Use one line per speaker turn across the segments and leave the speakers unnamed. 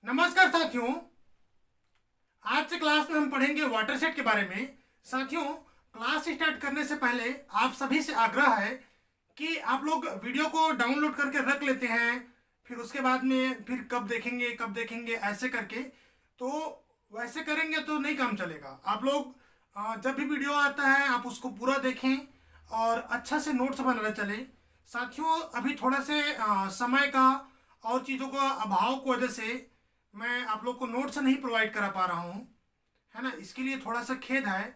नमस्कार साथियों। आज से क्लास में हम पढ़ेंगे वाटर सेट के बारे में। साथियों, क्लास स्टार्ट करने से पहले आप सभी से आग्रह है कि आप लोग वीडियो को डाउनलोड करके रख लेते हैं, फिर उसके बाद में फिर कब देखेंगे ऐसे करके। तो वैसे करेंगे तो नहीं काम चलेगा। आप लोग जब भी वीडियो आता है आप उसको पूरा देखें और अच्छा से नोट्स बनाना चले। साथियों, अभी थोड़ा से समय का और चीज़ों का अभाव की वजह से मैं आप लोग को नोट्स नहीं प्रोवाइड करा पा रहा हूँ, है ना। इसके लिए थोड़ा सा खेद है।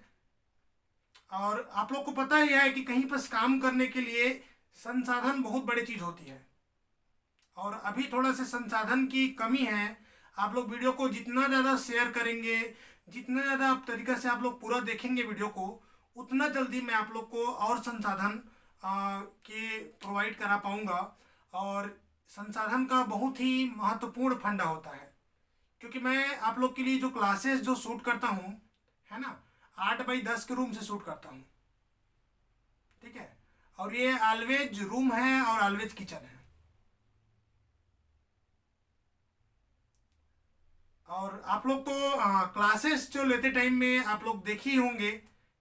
और आप लोग को पता ही है कि कहीं पर काम करने के लिए संसाधन बहुत बड़ी चीज़ होती है, और अभी थोड़ा सा संसाधन की कमी है। आप लोग वीडियो को जितना ज़्यादा शेयर करेंगे, जितना ज़्यादा आप तरीक़ा से आप लोग पूरा देखेंगे वीडियो को, उतना जल्दी मैं आप लोग को और संसाधन के प्रोवाइड करा पाऊँगा। और संसाधन का बहुत ही महत्वपूर्ण फंडा होता है, क्योंकि मैं आप लोग के लिए जो क्लासेस जो शूट करता हूँ, है ना, 8x10 के रूम से शूट करता हूँ, ठीक है। और ये ऑलवेज रूम है और ऑलवेज किचन है। और आप लोग तो क्लासेस जो लेते टाइम में आप लोग देखे ही होंगे,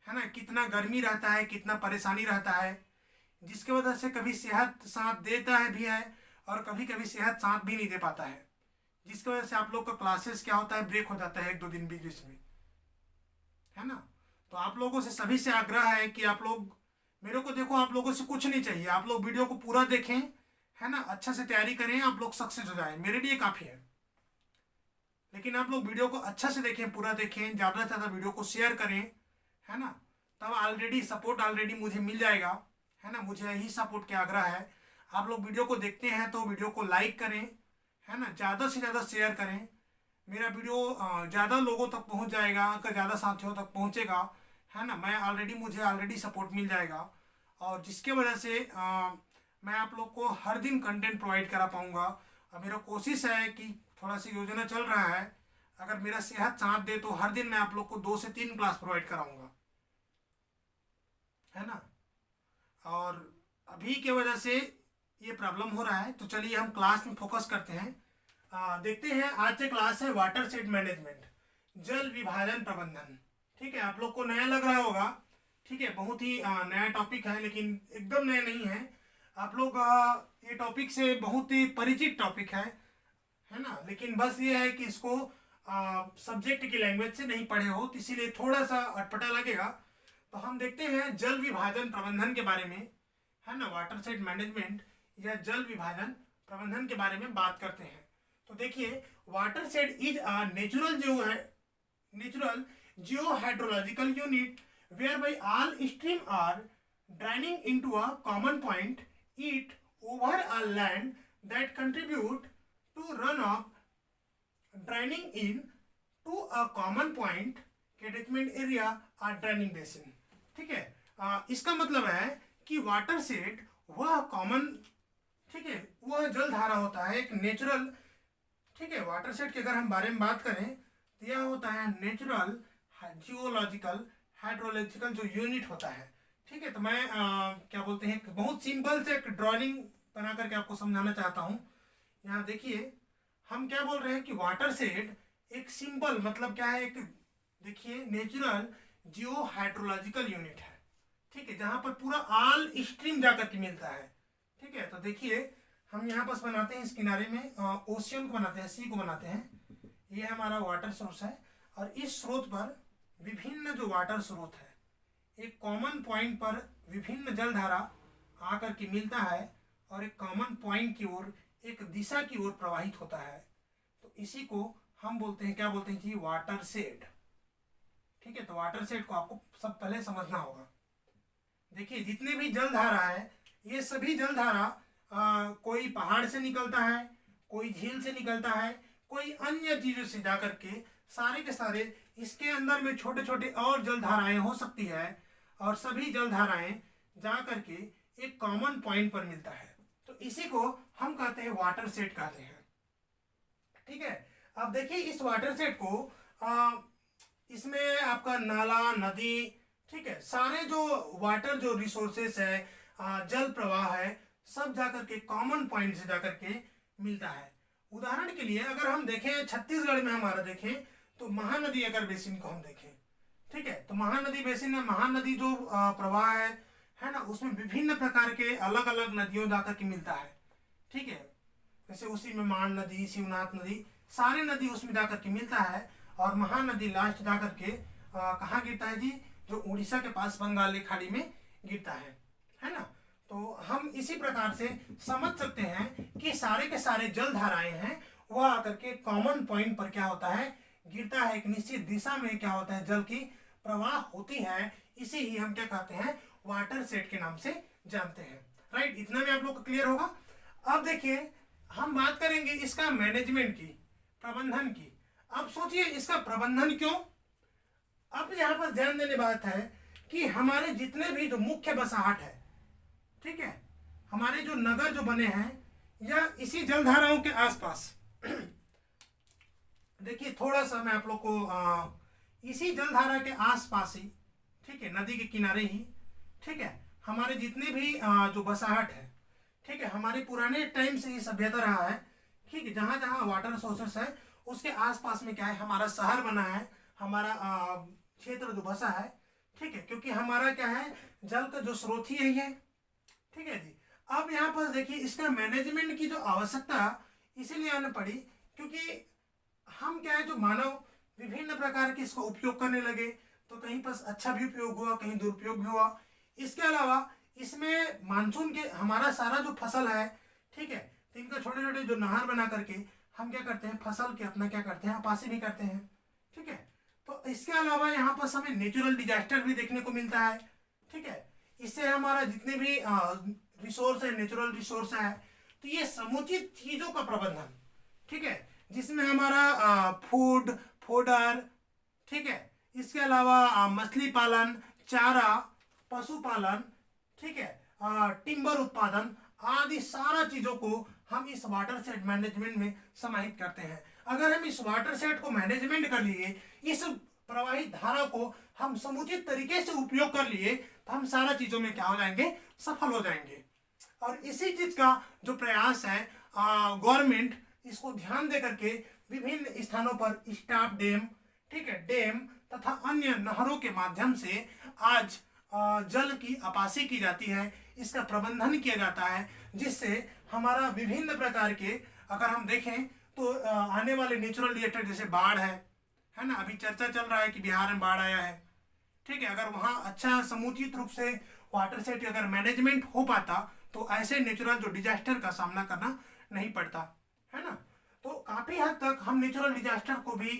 है ना, कितना गर्मी रहता है, कितना परेशानी रहता है, जिसकी वजह से कभी सेहत साथ देता है भी है और कभी कभी सेहत साथ भी नहीं दे पाता है, जिसकी वजह से आप लोग का क्लासेस क्या होता है, ब्रेक हो जाता है 1-2 दिन बीच बीच में, है ना। तो आप लोगों से सभी से आग्रह है कि आप लोग मेरे को देखो, आप लोगों से कुछ नहीं चाहिए, आप लोग वीडियो को पूरा देखें, है ना, अच्छा से तैयारी करें, आप लोग सक्सेस हो जाए, मेरे लिए काफ़ी है। लेकिन आप लोग वीडियो को अच्छा से देखें, पूरा देखें, ज़्यादा से ज़्यादा वीडियो को शेयर करें, है ना। तब ऑलरेडी सपोर्ट ऑलरेडी मुझे मिल जाएगा, है ना। मुझे यही सपोर्ट के आग्रह है। आप लोग वीडियो को देखते हैं तो वीडियो को लाइक करें, है ना, ज़्यादा से ज़्यादा शेयर करें। मेरा वीडियो ज़्यादा लोगों तक पहुंच जाएगा, अगर ज़्यादा साथियों तक पहुंचेगा, है ना, मुझे ऑलरेडी सपोर्ट मिल जाएगा। और जिसके वजह से मैं आप लोग को हर दिन कंटेंट प्रोवाइड करा पाऊँगा। और मेरा कोशिश है कि थोड़ा सा योजना चल रहा है, अगर मेरा सेहत साथ दे तो हर दिन मैं आप लोग को 2 से 3 क्लास प्रोवाइड कराऊँगा, है ना। और अभी के वजह से ये प्रॉब्लम हो रहा है। तो चलिए हम क्लास में फोकस करते हैं। देखते हैं, आज से क्लास है वाटर सेट मैनेजमेंट, जल विभाजन प्रबंधन। ठीक है, आप लोग को नया लग रहा होगा, ठीक है, बहुत ही नया टॉपिक है, लेकिन एकदम नया नहीं है। आप लोग ये टॉपिक से बहुत ही परिचित टॉपिक है ना। लेकिन बस ये है कि इसको सब्जेक्ट की लैंग्वेज से नहीं पढ़े हो, तो इसीलिए थोड़ा सा अटपटा लगेगा। तो हम देखते हैं जल विभाजन प्रबंधन के बारे में, है ना, वाटर सेट मैनेजमेंट या जल विभाजन प्रबंधन के बारे में बात करते हैं। तो देखिए, watershed is a natural geo hydrological unit where by all stream are draining into a common point it over a land that contribute to run off draining in to a common point catchment area और draining basin. ठीक है, इसका मतलब है कि water set वह common, ठीक है, वह जल धारा होता है, एक नेचुरल, ठीक है। वाटर सेट के अगर हम बारे में बात करें तो यह होता है नेचुरल जियोलॉजिकल हाइड्रोलॉजिकल जो यूनिट होता है, ठीक है। तो मैं क्या बोलते हैं, बहुत सिंपल से एक ड्राइंग बना करके आपको समझाना चाहता हूँ। यहाँ देखिए, हम क्या बोल रहे हैं कि वाटर सेट एक सिंपल मतलब क्या है, एक देखिए नेचुरल जियो हाइड्रोलॉजिकल यूनिट है, ठीक है, जहाँ पर पूरा ऑल स्ट्रीम जाकर के मिलता है, ठीक है। तो देखिए, हम यहाँ पर बनाते हैं इस किनारे में ओशियन को बनाते हैं, सी को बनाते हैं, ये हमारा वाटर सोर्स है। और इस स्रोत पर विभिन्न जो वाटर स्रोत है, एक कॉमन पॉइंट पर विभिन्न जल धारा आकर के मिलता है और एक कॉमन पॉइंट की ओर, एक दिशा की ओर प्रवाहित होता है। तो इसी को हम बोलते हैं, क्या बोलते हैं जी, वाटर सेट, ठीक है। तो वाटर सेट को आपको सब पहले समझना होगा। देखिए, जितने भी जल धारा है, ये सभी जल धारा कोई पहाड़ से निकलता है, कोई झील से निकलता है, कोई अन्य चीजों से जाकर के सारे के सारे इसके अंदर में छोटे छोटे और जल धाराएं हो सकती है, और सभी जल धाराएं जाकर के एक कॉमन पॉइंट पर मिलता है। तो इसी को हम कहते हैं वाटर सेट कहते हैं, ठीक है। अब देखिए, इस वाटर सेट को इसमें आपका नाला, नदी, ठीक है, सारे जो वाटर जो रिसोर्सेस है, जल प्रवाह है, सब जाकर के कॉमन पॉइंट से जाकर के मिलता है। उदाहरण के लिए अगर हम देखें छत्तीसगढ़ में हमारा देखें तो महानदी अगर बेसिन को हम देखें, ठीक है, तो महानदी बेसिन में महानदी जो प्रवाह है ना, उसमें विभिन्न प्रकार के अलग अलग नदियों जाकर के मिलता है, ठीक है। जैसे उसी में मान नदी, शिवनाथ नदी, सारे नदी उसमें जाकर के मिलता है। और महानदी लास्ट जाकर के कहाँ गिरता है जी, जो उड़ीसा के पास बंगाल की खाड़ी में गिरता है ना। तो हम इसी प्रकार से समझ सकते हैं कि सारे के सारे जल धाराएं हैं वह आकर के कॉमन पॉइंट पर क्या होता है, गिरता है। एक निश्चित दिशा में क्या होता है, जल की प्रवाह होती है। इसे ही हम क्या कहते हैं, वाटर सेट के नाम से जानते हैं। राइट, इतना में आप लोग को क्लियर होगा। अब देखिए हम बात करेंगे इसका मैनेजमेंट की, प्रबंधन की। अब सोचिए इसका प्रबंधन क्यों। अब यहाँ पर ध्यान देने बात है कि हमारे जितने भी जो मुख्य बसाहट है, ठीक है, हमारे जो नगर जो बने हैं या इसी जलधाराओं के आसपास देखिए थोड़ा सा मैं आप लोग को इसी जलधारा के आसपास ही, ठीक है, नदी के किनारे ही, ठीक है, हमारे जितने भी जो बसाहट है, ठीक है, हमारे पुराने टाइम से ही सभ्यता रहा है, ठीक है। जहाँ जहाँ वाटर सोर्सेस है उसके आसपास में क्या है, हमारा शहर बना है, हमारा क्षेत्र जो बसा है, ठीक है, क्योंकि हमारा क्या है, जल का जो स्रोत ही यही है, ठीक है जी। अब यहाँ पर देखिए इसका मैनेजमेंट की जो आवश्यकता इसीलिए आने पड़ी क्योंकि हम क्या है, जो मानव विभिन्न प्रकार के इसको उपयोग करने लगे, तो कहीं पर अच्छा भी उपयोग हुआ, कहीं दुरुपयोग भी हुआ। इसके अलावा इसमें मानसून के हमारा सारा जो फसल है, ठीक है, तो इनका छोटे छोटे जो नहर बना करके हम क्या करते हैं, फसल के अपना क्या करते हैं, आपासी भी करते हैं, ठीक है। तो इसके अलावा यहाँ पर हमें नेचुरल डिजास्टर भी देखने को मिलता है, ठीक है। इससे हमारा जितने भी रिसोर्स है, नेचुरल रिसोर्स है, तो ये समुचित चीजों का प्रबंधन, ठीक है, जिसमें हमारा फूड, फोडर, ठीक है, इसके अलावा मछली पालन, चारा, पशुपालन, ठीक है, टिम्बर उत्पादन आदि सारा चीजों को हम इस वाटर सेट मैनेजमेंट में समाहित करते हैं। अगर हम इस वाटर सेट को मैनेजमेंट कर लिए, इस प्रवाहित धारा को हम समुचित तरीके से उपयोग कर लिए, तो हम सारा चीजों में क्या हो जाएंगे, सफल हो जाएंगे। और इसी चीज का जो प्रयास है, गवर्नमेंट इसको ध्यान दे करके विभिन्न स्थानों पर स्टाफ डैम, ठीक है, डैम तथा अन्य नहरों के माध्यम से आज जल की आपासी की जाती है, इसका प्रबंधन किया जाता है, जिससे हमारा विभिन्न प्रकार के, अगर हम देखें तो आने वाले नेचुरल डिजास्टर जैसे बाढ़ है ना, अभी चर्चा चल रहा है कि बिहार में बाढ़ आया है, ठीक है, अगर वहाँ अच्छा समुचित रूप से वाटर सेट अगर मैनेजमेंट हो पाता तो ऐसे नेचुरल जो डिजास्टर का सामना करना नहीं पड़ता, है ना। तो काफी हद तक हम नेचुरल डिजास्टर को भी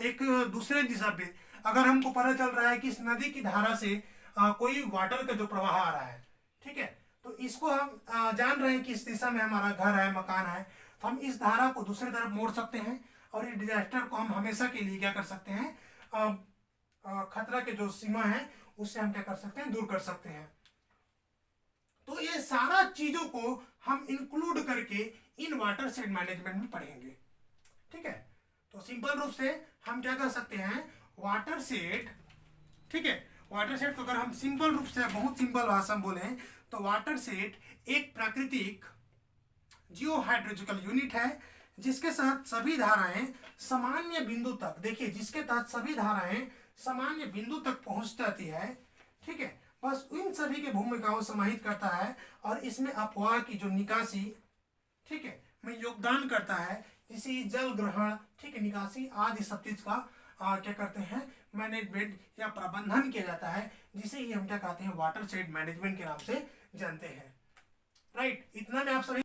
एक दूसरे दिशा पे, अगर हमको पता चल रहा है कि इस नदी की धारा से कोई वाटर का जो प्रवाह आ रहा है, ठीक है, तो इसको हम जान रहे हैं कि इस दिशा में हमारा घर है, मकान है, तो हम इस धारा को दूसरी तरफ मोड़ सकते हैं और इस डिजास्टर को हम हमेशा के लिए क्या कर सकते हैं, खतरा के जो सीमा है उससे हम क्या कर सकते हैं, दूर कर सकते हैं। तो ये सारा चीजों को हम इंक्लूड करके इन वाटर सेट मैनेजमेंट में पढ़ेंगे, ठीक है। तो सिंपल रूप से हम क्या कर सकते हैं, वाटर सेट, ठीक है, वाटर सेट को अगर हम सिंपल रूप से, बहुत सिंपल भाषा में बोले तो वाटर सेट एक प्राकृतिक जियोहाइड्रोलॉजिकल यूनिट है, जिसके साथ सभी धाराएं सामान्य बिंदु तक, देखिए जिसके तहत सभी धाराएं सामान्य बिंदु तक पहुंच जाती है, ठीक है, बस इन सभी के भूमिकाओं समाहित करता है और इसमें अपवाह की जो निकासी, ठीक है, में योगदान करता है, जिसे जल ग्रहण, ठीक है, निकासी आदि सब चीज का क्या करते हैं, मैनेजमेंट या प्रबंधन किया जाता है, जिसे ही हम क्या कहते हैं, वाटर सेट मैनेजमेंट के नाम से जानते हैं। राइट, इतना में आप सभी।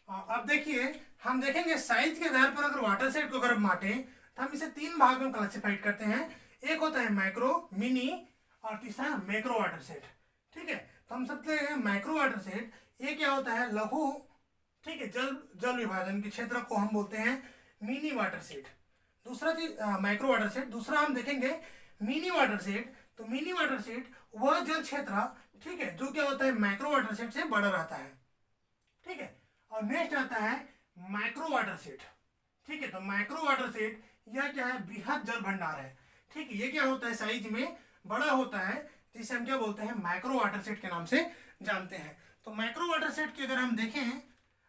अब देखिए हम देखेंगे साइज के आधार पर अगर वाटर सेट को अगर बांटे तो हम इसे 3 भागों में क्लासिफाइड करते हैं। एक होता है माइक्रो, मिनी और तीसरा मैक्रो वाटर सेट, ठीक है। तो हम सबसे माइक्रो वाटर सेट, ये क्या होता है, लघु, ठीक है, जल विभाजन के क्षेत्र को हम बोलते हैं मिनी वाटर सेट। दूसरा चीज माइक्रो वाटर सेट, दूसरा हम देखेंगे मिनी वाटर सेट। तो मिनी वाटर सेट वह जल क्षेत्र, ठीक है, जो क्या होता है माइक्रो वाटर सेट से बड़ा रहता है, ठीक है। और नेक्स्ट आता है माइक्रो वाटर सेट, ठीक है। तो माइक्रो वाटर सेट यह क्या है, बृहद जल भंडार है, ठीक है, ये क्या होता है, साइज में बड़ा होता है, जिसे हम क्या बोलते हैं, माइक्रो वाटर सेट के नाम से जानते हैं। तो माइक्रो वाटर सेट की अगर हम देखें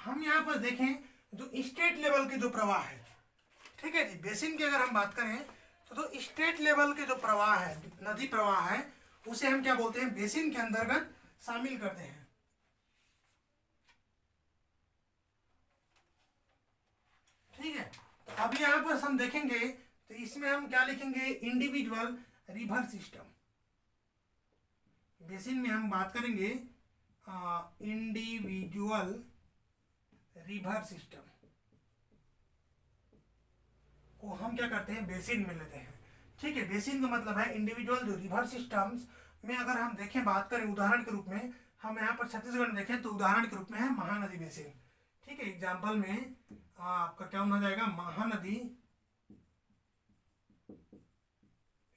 हम यहाँ पर देखें जो स्टेट लेवल के जो प्रवाह है, ठीक है जी, बेसिन की अगर हम बात करें तो स्टेट लेवल के जो प्रवाह है, नदी प्रवाह है, उसे हम क्या बोलते हैं, बेसिन के अंतर्गत शामिल करते हैं। ठीक है, तो अब यहाँ पर हम देखेंगे तो इसमें हम क्या लिखेंगे, इंडिविजुअल रिवर सिस्टम। बेसिन में हम बात करेंगे इंडिविजुअल रिवर सिस्टम को हम क्या करते हैं, बेसिन में लेते हैं। ठीक है, बेसिन का मतलब है इंडिविजुअल जो रिवर सिस्टम्स में अगर हम देखें, बात करें उदाहरण के रूप में, हम यहाँ पर छत्तीसगढ़ में देखें तो उदाहरण के रूप में है महानदी बेसिन। ठीक है, एग्जाम्पल में आपका क्या होना जाएगा, महानदी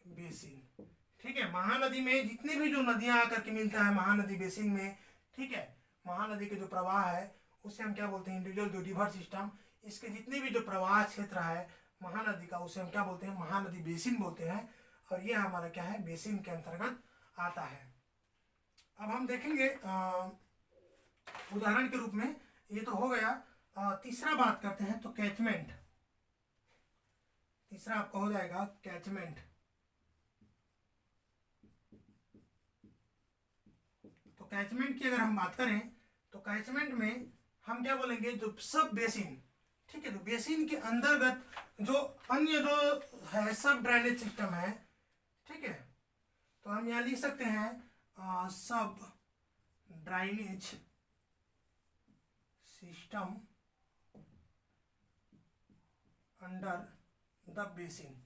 बेसिन। ठीक है, महानदी में जितनी भी जो नदियां आकर के मिलता है महानदी बेसिन में, ठीक है, महानदी के जो प्रवाह है उसे हम क्या बोलते हैं, इंडिविजुअल जो रिवर सिस्टम, इसके जितने भी जो प्रवाह क्षेत्र है महानदी का, उसे हम क्या बोलते हैं, महानदी बेसिन बोलते हैं। और ये हमारा क्या है, बेसिन के अंतर्गत आता है। अब हम देखेंगे उदाहरण के रूप में, ये तो हो गया। तीसरा बात करते हैं तो कैचमेंट। तीसरा आपका हो जाएगा कैचमेंट। तो कैचमेंट की अगर हम बात करें तो कैचमेंट में हम क्या बोलेंगे, जो सब बेसिन, ठीक है, तो बेसिन के अंतर्गत जो अन्य जो है सब ड्रेनेज सिस्टम है, ठीक है, तो हम यहाँ लिख सकते हैं सब ड्राइनेज सिस्टम अंडर द बेसिन।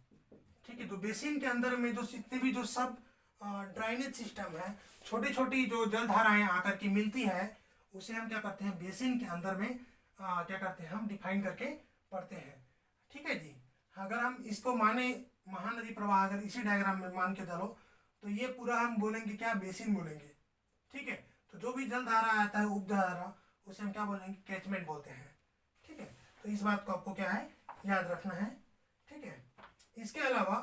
ठीक है, तो बेसिन के अंदर में जो जितने भी जो सब ड्राइनेज सिस्टम है, छोटी छोटी जो जलधाराएं आकर के मिलती है, उसे हम क्या करते हैं, बेसिन के अंदर में क्या करते हैं, हम डिफाइन करके पढ़ते हैं। ठीक है जी, अगर हम इसको माने महानदी प्रवाह, अगर इसी डायग्राम में मान के चलो तो ये पूरा हम बोलेंगे क्या, बेसिन बोलेंगे। ठीक है, तो जो भी जलधारा आता है उपधारा, उसे हम क्या बोलेंगे, कैचमेंट बोलते हैं। ठीक है, तो इस बात को आपको क्या है, याद रखना है। ठीक है, इसके अलावा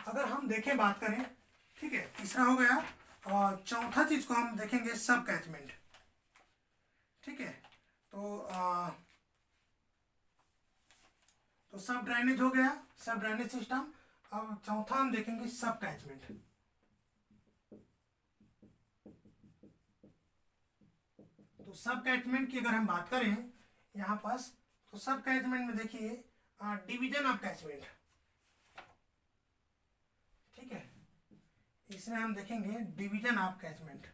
अगर हम देखें, बात करें, ठीक है, तीसरा हो गया, और चौथा चीज को हम देखेंगे सब कैचमेंट। ठीक है, तो सब ड्रेनेज हो गया, सब ड्रेनेज सिस्टम। अब चौथा हम देखेंगे सब कैचमेंट। तो सब कैचमेंट की अगर हम बात करें यहाँ पास, तो सब कैचमेंट में देखिए डिवीजन ऑफ कैचमेंट। ठीक है, इसमें हम देखेंगे डिवीजन ऑफ कैचमेंट।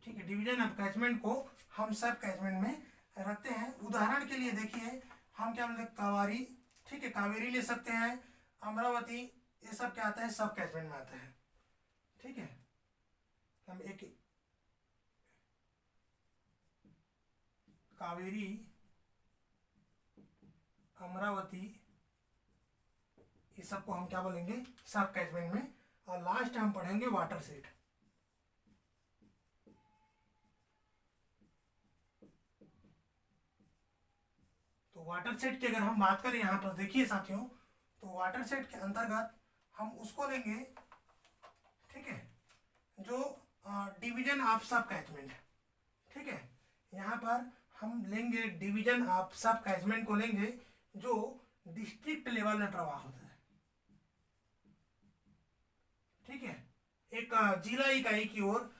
ठीक है, डिवीजन ऑफ कैचमेंट को हम सब कैचमेंट में रखते हैं। उदाहरण के लिए देखिए, हम क्या बोलते हैं, कावेरी। ठीक है, कावेरी ले सकते हैं, अमरावती, ये सब क्या आता है, सब कैचमेंट में आता है। ठीक है, हम एक कावेरी, अमरावती, ये सबको हम क्या बोलेंगे, सब कैचमेंट में। और लास्ट हम पढ़ेंगे वाटर सेट। तो वाटर सेट की अगर हम बात करें यहाँ पर देखिए साथियों, तो वाटर सेट के अंतर्गत हम उसको लेंगे, ठीक है, जो डिवीजन ऑफ सब कैचमेंट। ठीक है, यहाँ पर हम लेंगे डिवीजन ऑफ सब कैचमेंट को लेंगे जो डिस्ट्रिक्ट लेवल में प्रवाह होता है। ठीक है, एक जिला इकाई की ओर,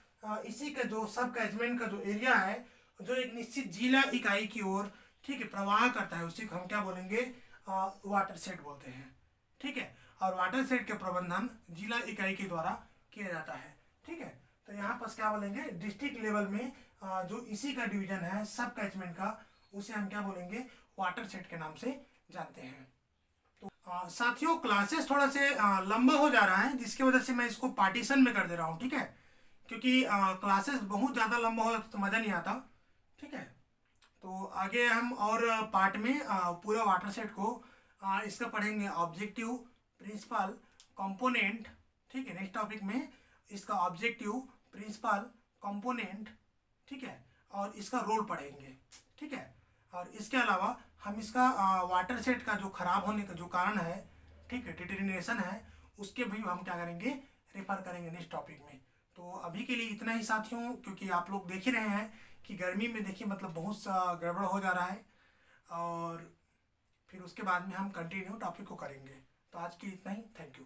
इसी का जो सब कैचमेंट का जो एरिया है, जो एक निश्चित जिला इकाई की ओर, ठीक है, प्रवाह करता है, उसी को हम क्या बोलेंगे, वाटर सेट बोलते हैं। ठीक है, और वाटर सेट के प्रबंधन जिला इकाई के द्वारा किया जाता है। ठीक है, तो यहाँ पर क्या बोलेंगे, डिस्ट्रिक्ट लेवल में जो इसी का डिवीजन है सब कैचमेंट का, उसे हम क्या बोलेंगे, वाटर सेट के नाम से जानते हैं। तो साथियों, क्लासेस थोड़ा से लंबा हो जा रहा है, जिसकी वजह से मैं इसको पार्टीशन में कर दे रहा हूँ। ठीक है, क्योंकि क्लासेस बहुत ज़्यादा लंबा हो तो मज़ा नहीं आता। ठीक है, तो आगे हम और पार्ट में पूरा वाटर सेट को इसका पढ़ेंगे, ऑब्जेक्टिव, प्रिंसिपल, कंपोनेंट। ठीक है, नेक्स्ट टॉपिक में इसका ऑब्जेक्टिव, प्रिंसिपल, कंपोनेंट, ठीक है, और इसका रोल पढ़ेंगे। ठीक है, और इसके अलावा हम इसका वाटर सेट का जो खराब होने का जो कारण है, ठीक है, डिटेरिनेशन है, उसके भी हम क्या करेंगे, रेफर करेंगे नेक्स्ट टॉपिक में। तो अभी के लिए इतना ही साथियों, क्योंकि आप लोग देख ही रहे हैं कि गर्मी में देखिए मतलब बहुत सा गड़बड़ हो जा रहा है, और फिर उसके बाद में हम कंटिन्यू टॉपिक को करेंगे। तो आज की इतना ही, थैंक यू।